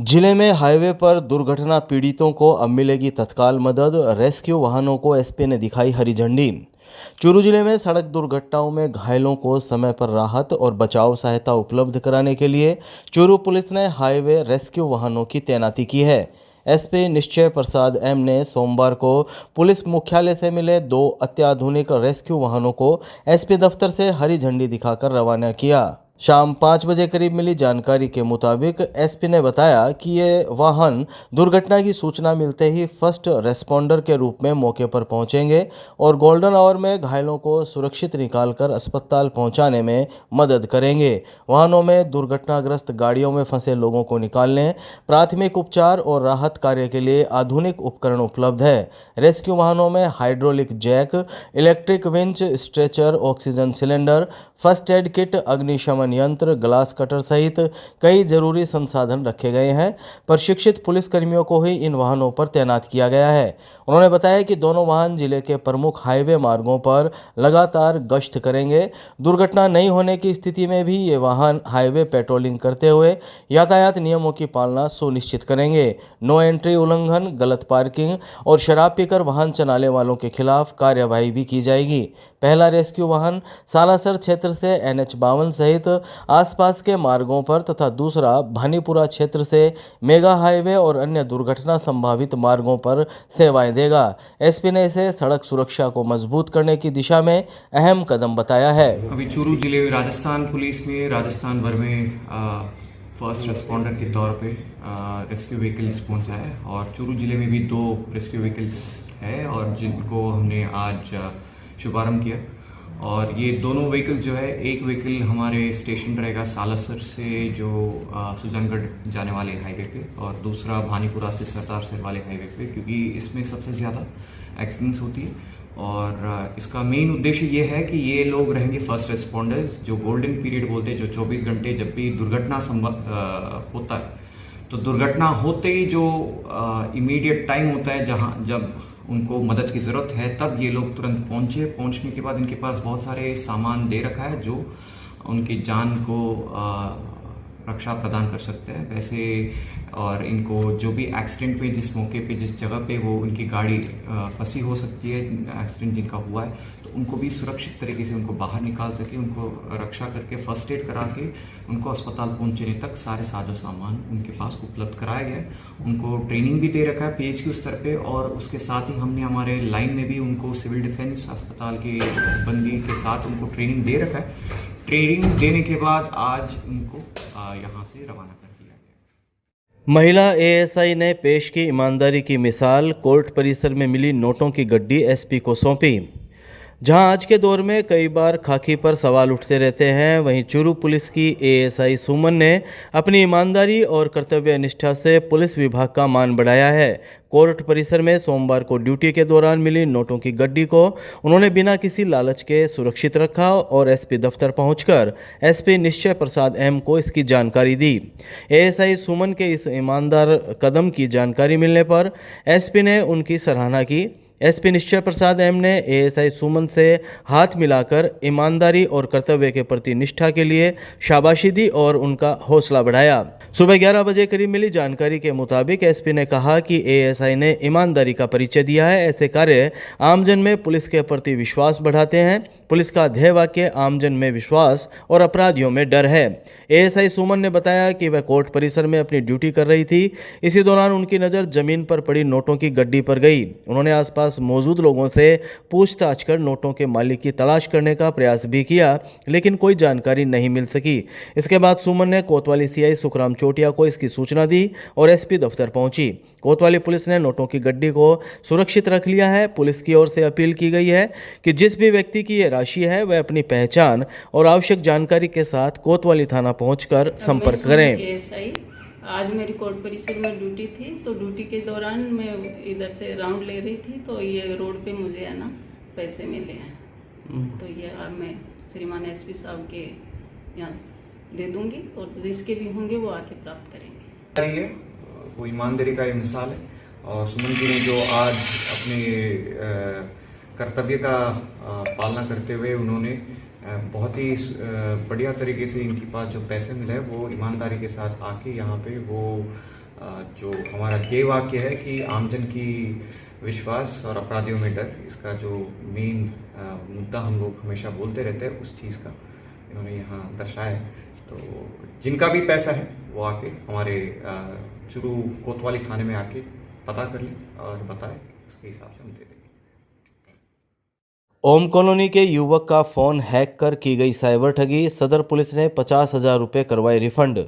जिले में हाईवे पर दुर्घटना पीड़ितों को अब मिलेगी तत्काल मदद। रेस्क्यू वाहनों को एसपी ने दिखाई हरी झंडी। चूरू जिले में सड़क दुर्घटनाओं में घायलों को समय पर राहत और बचाव सहायता उपलब्ध कराने के लिए चूरू पुलिस ने हाईवे रेस्क्यू वाहनों की तैनाती की है। एसपी निश्चय प्रसाद एम ने सोमवार को पुलिस मुख्यालय से मिले 2 अत्याधुनिक रेस्क्यू वाहनों को एसपी दफ्तर से हरी झंडी दिखाकर रवाना किया। शाम 5 बजे करीब मिली जानकारी के मुताबिक एसपी ने बताया कि ये वाहन दुर्घटना की सूचना मिलते ही फर्स्ट रेस्पॉन्डर के रूप में मौके पर पहुंचेंगे और गोल्डन आवर में घायलों को सुरक्षित निकालकर अस्पताल पहुंचाने में मदद करेंगे। वाहनों में दुर्घटनाग्रस्त गाड़ियों में फंसे लोगों को निकालने, प्राथमिक उपचार और राहत कार्य के लिए आधुनिक उपकरण उपलब्ध है। रेस्क्यू वाहनों में hydraulic jack, electric winch, stretcher, oxygen cylinder, first aid kit, अग्निशमन यंत्र, ग्लास कटर सहित कई जरूरी संसाधन रखे गए हैं। प्रशिक्षित पुलिसकर्मियों को ही इन वाहनों पर तैनात किया गया है। उन्होंने बताया कि दोनों वाहन जिले के प्रमुख हाईवे मार्गों पर लगातार गश्त करेंगे। दुर्घटना नहीं होने की स्थिति में भी ये वाहन हाईवे पेट्रोलिंग करते हुए यातायात नियमों की पालना सुनिश्चित करेंगे। नो एंट्री उल्लंघन, गलत पार्किंग और शराब पीकर वाहन चलाने वालों के खिलाफ कार्यवाही भी की जाएगी। पहला रेस्क्यू वाहन सालासर क्षेत्र से NH-52 सहित आसपास के मार्गों पर तथा दूसरा भानीपुरा क्षेत्र से मेगा हाईवे और अन्य दुर्घटना संभावित मार्गों पर सेवाएं देगा। एसपी ने इसे सड़क सुरक्षा को मजबूत करने की दिशा में अहम कदम बताया है। अभी चूरू जिले में राजस्थान पुलिस ने राजस्थान भर में फर्स्ट रिस्पॉन्डर के तौर पे रेस्क्यू व्हीकल्स पहुंचा है और चूरू जिले में भी 2 रेस्क्यू व्हीकल्स है और जिनको हमने आज शुभारंभ किया। और ये दोनों व्हीकल जो है, एक व्हीकल हमारे स्टेशन रहेगा सालासर से जो सुजानगढ़ जाने वाले हाईवे पे और दूसरा भानीपुरा से सरदार सर वाले हाईवे पे, क्योंकि इसमें सबसे ज़्यादा एक्सीडेंट्स होती है। और इसका मेन उद्देश्य ये है कि ये लोग रहेंगे फर्स्ट रिस्पॉन्डर्स, जो गोल्डन पीरियड बोलते हैं, जो 24 घंटे जब भी दुर्घटना होता है तो दुर्घटना होते ही जो इमीडिएट टाइम होता है जब उनको मदद की ज़रूरत है, तब ये लोग तुरंत पहुंचने के बाद इनके पास बहुत सारे सामान दे रखा है जो उनकी जान को रक्षा प्रदान कर सकते हैं वैसे। और इनको जो भी एक्सीडेंट पे जिस मौके पे जिस जगह पे वो उनकी गाड़ी फंसी हो सकती है, एक्सीडेंट जिनका हुआ है, तो उनको भी सुरक्षित तरीके से उनको बाहर निकाल सके, उनको रक्षा करके फर्स्ट एड करा के उनको अस्पताल पहुंचने तक सारे साजो सामान उनके पास उपलब्ध कराया गया है। उनको ट्रेनिंग भी दे रखा है PHQ स्तर पे और उसके साथ ही हमने हमारे लाइन में भी उनको सिविल डिफेंस अस्पताल के सिब्बंदी के साथ उनको ट्रेनिंग दे रखा है। ट्रेनिंग देने के बाद आज उनको यहाँ से रवाना कर दिया गया। महिला ASI ने पेश की ईमानदारी की मिसाल। कोर्ट परिसर में मिली नोटों की गड्डी एसपी को सौंपी। जहां आज के दौर में कई बार खाकी पर सवाल उठते रहते हैं, वहीं चूरू पुलिस की ASI सुमन ने अपनी ईमानदारी और कर्तव्य निष्ठा से पुलिस विभाग का मान बढ़ाया है। कोर्ट परिसर में सोमवार को ड्यूटी के दौरान मिली नोटों की गड्डी को उन्होंने बिना किसी लालच के सुरक्षित रखा और एसपी दफ्तर पहुंचकर एसपी निश्चय प्रसाद एम को इसकी जानकारी दी। ASI सुमन के इस ईमानदार कदम की जानकारी मिलने पर एसपी ने उनकी सराहना की। एसपी निश्चय प्रसाद एम ने ASI सुमन से हाथ मिलाकर ईमानदारी और कर्तव्य के प्रति निष्ठा के लिए शाबाशी दी और उनका हौसला बढ़ाया। सुबह 11 बजे करीब मिली जानकारी के मुताबिक एसपी ने कहा कि ASI ने ईमानदारी का परिचय दिया है। ऐसे कार्य आमजन में पुलिस के प्रति विश्वास बढ़ाते हैं। पुलिस का ध्येय वाक्य आमजन में विश्वास और अपराधियों में डर है। ASI सुमन ने बताया कि वह कोर्ट परिसर में अपनी ड्यूटी कर रही थी। इसी दौरान उनकी नज़र जमीन पर पड़ी नोटों की गड्डी पर गई। उन्होंने आसपास मौजूद लोगों से पूछताछ कर नोटों के मालिक की तलाश करने का प्रयास भी किया, लेकिन कोई जानकारी नहीं मिल सकी। इसके बाद सुमन ने कोतवाली CI सुखराम चोटिया को इसकी सूचना दी और एसपी दफ्तर पहुंची। कोतवाली पुलिस ने नोटों की गड्डी को सुरक्षित रख लिया है। पुलिस की ओर से अपील की गई है कि जिस भी व्यक्ति की ये राशि है वह अपनी पहचान और आवश्यक जानकारी के साथ कोतवाली थाना पहुंचकर संपर्क करें। आज मेरी कोर्ट परिसर में ड्यूटी थी, तो ड्यूटी के दौरान मैं इधर से राउंड ले रही थी, तो ये रोड पे मुझे है ना पैसे मिले हैं, तो ये अब मैं श्रीमान एसपी साहब के यहाँ दे दूंगी और जिसके भी होंगे वो आके प्राप्त करेंगे। वो ईमानदारी का ये मिसाल है और सुमन जी ने जो आज अपने कर्तव्य का पालना करते हुए उन्होंने बहुत ही बढ़िया तरीके से इनके पास जो पैसे मिले वो ईमानदारी के साथ आके यहाँ पे वो जो हमारा ध्येय वाक्य है कि आमजन की विश्वास और अपराधियों में डर, इसका जो मेन मुद्दा हम लोग हमेशा बोलते रहते हैं, उस चीज़ का इन्होंने यहाँ दर्शाया है। तो जिनका भी पैसा है वो आके हमारे चुरू कोतवाली थाने में आके पता कर लें और बताएं, उसके हिसाब से हम दे देंगे। ओम कॉलोनी के युवक का फोन हैक कर की गई साइबर ठगी, सदर पुलिस ने 50,000 रुपये करवाए रिफंड।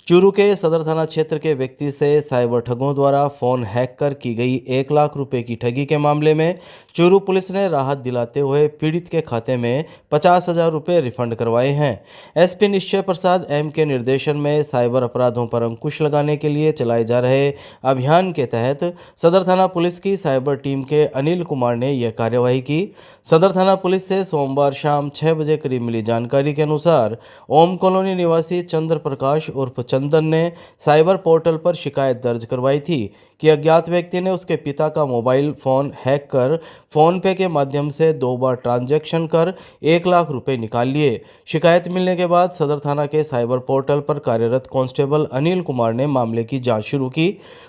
चूरू के सदर थाना क्षेत्र के व्यक्ति से साइबर ठगों द्वारा फोन हैक कर की गई 1 लाख रुपए की ठगी के मामले में चूरू पुलिस ने राहत दिलाते हुए पीड़ित के खाते में 50,000 रुपये रिफंड करवाए हैं। एसपी निश्चय प्रसाद एम के निर्देशन में साइबर अपराधों पर अंकुश लगाने के लिए चलाए जा रहे अभियान के तहत सदर थाना पुलिस की साइबर टीम के अनिल कुमार ने यह कार्यवाही की। सदर थाना पुलिस से सोमवार शाम 6 बजे करीब मिली जानकारी के अनुसार ओम कॉलोनी निवासी चंद्र प्रकाश उर्फ चंदन ने साइबर पोर्टल पर शिकायत दर्ज करवाई थी कि अज्ञात व्यक्ति ने उसके पिता का मोबाइल फ़ोन हैक कर फ़ोन पे के माध्यम से 2 बार ट्रांजैक्शन कर 1 लाख रुपए निकाल लिए। शिकायत मिलने के बाद सदर थाना के साइबर पोर्टल पर कार्यरत कांस्टेबल अनिल कुमार ने मामले की जांच शुरू की।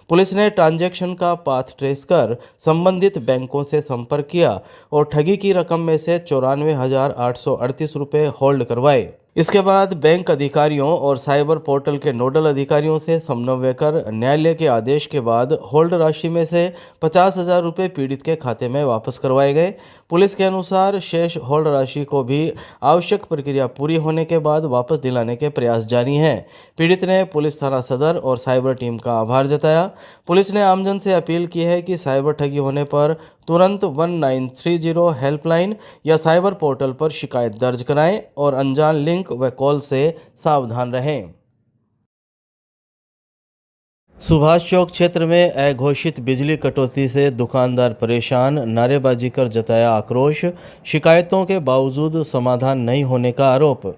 पुलिस ने ट्रांजैक्शन का पाथ ट्रेस कर संबंधित बैंकों से संपर्क किया और ठगी की रकम में से 94,838 रुपये होल्ड करवाए। इसके बाद बैंक अधिकारियों और साइबर पोर्टल के नोडल अधिकारियों से समन्वय कर न्यायालय के आदेश के बाद होल्ड राशि में से 50,000 रुपये पीड़ित के खाते में वापस करवाए गए। पुलिस के अनुसार शेष होल्ड राशि को भी आवश्यक प्रक्रिया पूरी होने के बाद वापस दिलाने के प्रयास जारी हैं। पीड़ित ने पुलिस थाना सदर और साइबर टीम का आभार जताया। पुलिस ने आमजन से अपील की है कि साइबर ठगी होने पर तुरंत 1930 हेल्पलाइन या साइबर पोर्टल पर शिकायत दर्ज कराएं और अनजान लिंक व कॉल से सावधान रहें। सुभाष चौक क्षेत्र में अघोषित बिजली कटौती से दुकानदार परेशान, नारेबाजी कर जताया आक्रोश, शिकायतों के बावजूद समाधान नहीं होने का आरोप।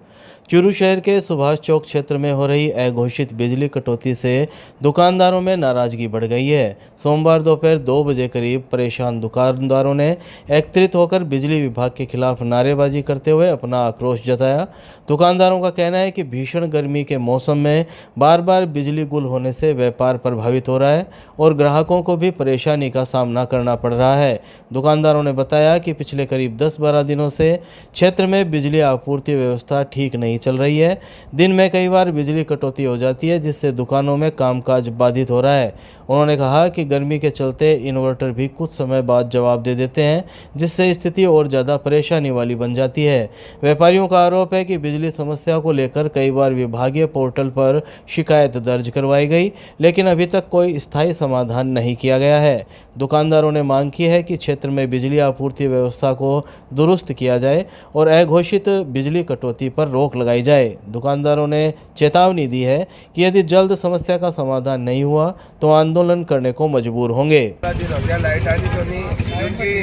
चूरू शहर के सुभाष चौक क्षेत्र में हो रही अघोषित बिजली कटौती से दुकानदारों में नाराजगी बढ़ गई है। सोमवार दोपहर 2 बजे करीब परेशान दुकानदारों ने एकत्रित होकर बिजली विभाग के खिलाफ नारेबाजी करते हुए अपना आक्रोश जताया। दुकानदारों का कहना है कि भीषण गर्मी के मौसम में बार बार बिजली गुल होने से व्यापार प्रभावित हो रहा है और ग्राहकों को भी परेशानी का सामना करना पड़ रहा है। दुकानदारों ने बताया कि पिछले करीब 10-12 दिनों से क्षेत्र में बिजली आपूर्ति व्यवस्था ठीक नहीं चल रही है। दिन में कई बार बिजली कटौती हो जाती है जिससे दुकानों में कामकाज बाधित हो रहा है। उन्होंने कहा कि गर्मी के चलते इन्वर्टर भी कुछ समय बाद जवाब दे देते हैं जिससे स्थिति और ज़्यादा परेशानी वाली बन जाती है। व्यापारियों का आरोप है कि बिजली समस्या को लेकर कई बार विभागीय पोर्टल पर शिकायत दर्ज करवाई गई लेकिन अभी तक कोई स्थायी समाधान नहीं किया गया है। दुकानदारों ने मांग की है कि क्षेत्र में बिजली आपूर्ति व्यवस्था को दुरुस्त किया जाए और अघोषित बिजली कटौती पर रोक लगाई जाए। दुकानदारों ने चेतावनी दी है कि यदि जल्द समस्या का समाधान नहीं हुआ तो आंदोलन करने को मजबूर होंगे। लाइट आनी तो नहीं, क्योंकि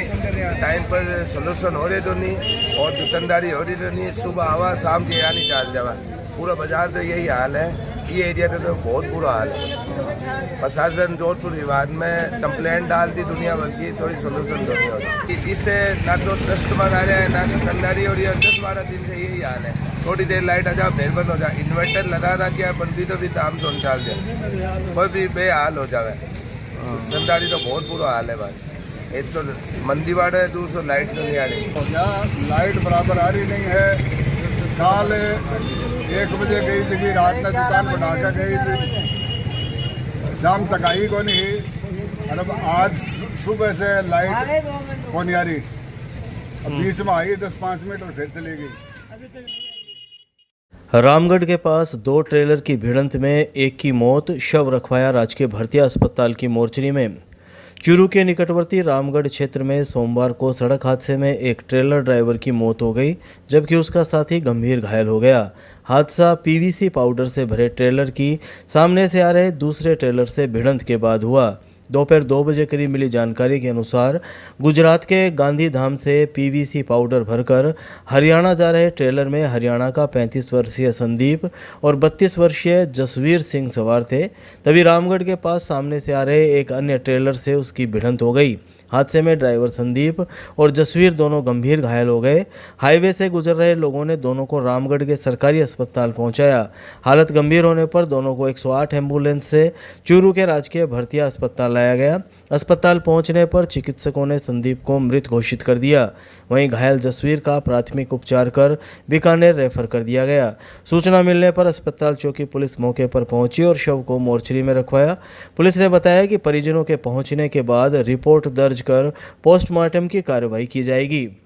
टाइम पर सोल्यूशन हो रहे तो नहीं और दुकानदारी हो रही तो नहीं, सुबह आवा शाम के आनी चाल जावा, पूरा बाजार तो यही हाल है। ये एरिया तो बहुत बुरा हाल है। प्रशासन जोधपुर विभाग में कंप्लेंट डाल दी दुनिया भर की, थोड़ी सोल्यूशन तो नहीं हो रही। इससे ना तो कस्टमर आ रहा है ना दुकानदारी हो रही है। 10-12 दिन से यही हाल है। थोड़ी देर लाइट आ जाओ फिर बंद हो जाए। इन्वर्टर लगा रहा क्या बंदी तो भी दाम तो डाल दे, कोई भी बेहाल हो जाए। दुकानदारी तो बहुत बुरा हाल है भाई। एक तो मंदी बाढ़ है, दूसरा लाइट तो नहीं आ रही। लाइट बराबर आ रही नहीं है। कल 1 बजे गई थी, रात में दुकान बना कर गई थी, शाम तक आई को नहीं। और अब आज सुबह से लाइट को नहीं आ रही। अब बीच में आई 10-5 मिनट और फिर चली गई। रामगढ़ के पास 2 ट्रेलर की भिड़ंत में एक की मौत, शव रखवाया राजकीय भर्तिया अस्पताल की मोर्चरी में। चूरू के निकटवर्ती रामगढ़ क्षेत्र में सोमवार को सड़क हादसे में एक ट्रेलर ड्राइवर की मौत हो गई जबकि उसका साथी गंभीर घायल हो गया। हादसा पीवीसी पाउडर से भरे ट्रेलर की सामने से आ रहे दूसरे ट्रेलर से भिड़ंत के बाद हुआ। दोपहर 2 बजे करीब मिली जानकारी के अनुसार गुजरात के गांधीधाम से पीवीसी पाउडर भरकर हरियाणा जा रहे ट्रेलर में हरियाणा का 35 वर्षीय संदीप और 32 वर्षीय जसवीर सिंह सवार थे। तभी रामगढ़ के पास सामने से आ रहे एक अन्य ट्रेलर से उसकी भिड़ंत हो गई। हादसे में ड्राइवर संदीप और जसवीर दोनों गंभीर घायल हो गए। हाईवे से गुजर रहे लोगों ने दोनों को रामगढ़ के सरकारी अस्पताल पहुंचाया। हालत गंभीर होने पर दोनों को 108 एम्बुलेंस से चूरू के राजकीय भरतिया अस्पताल लाया गया। अस्पताल पहुंचने पर चिकित्सकों ने संदीप को मृत घोषित कर दिया। वहीं घायल जसवीर का प्राथमिक उपचार कर बीकानेर रेफर कर दिया गया। सूचना मिलने पर अस्पताल चौकी पुलिस मौके पर पहुंची और शव को मोर्चरी में रखवाया। पुलिस ने बताया कि परिजनों के पहुंचने के बाद रिपोर्ट दर्ज कर पोस्टमार्टम की कार्रवाई की जाएगी।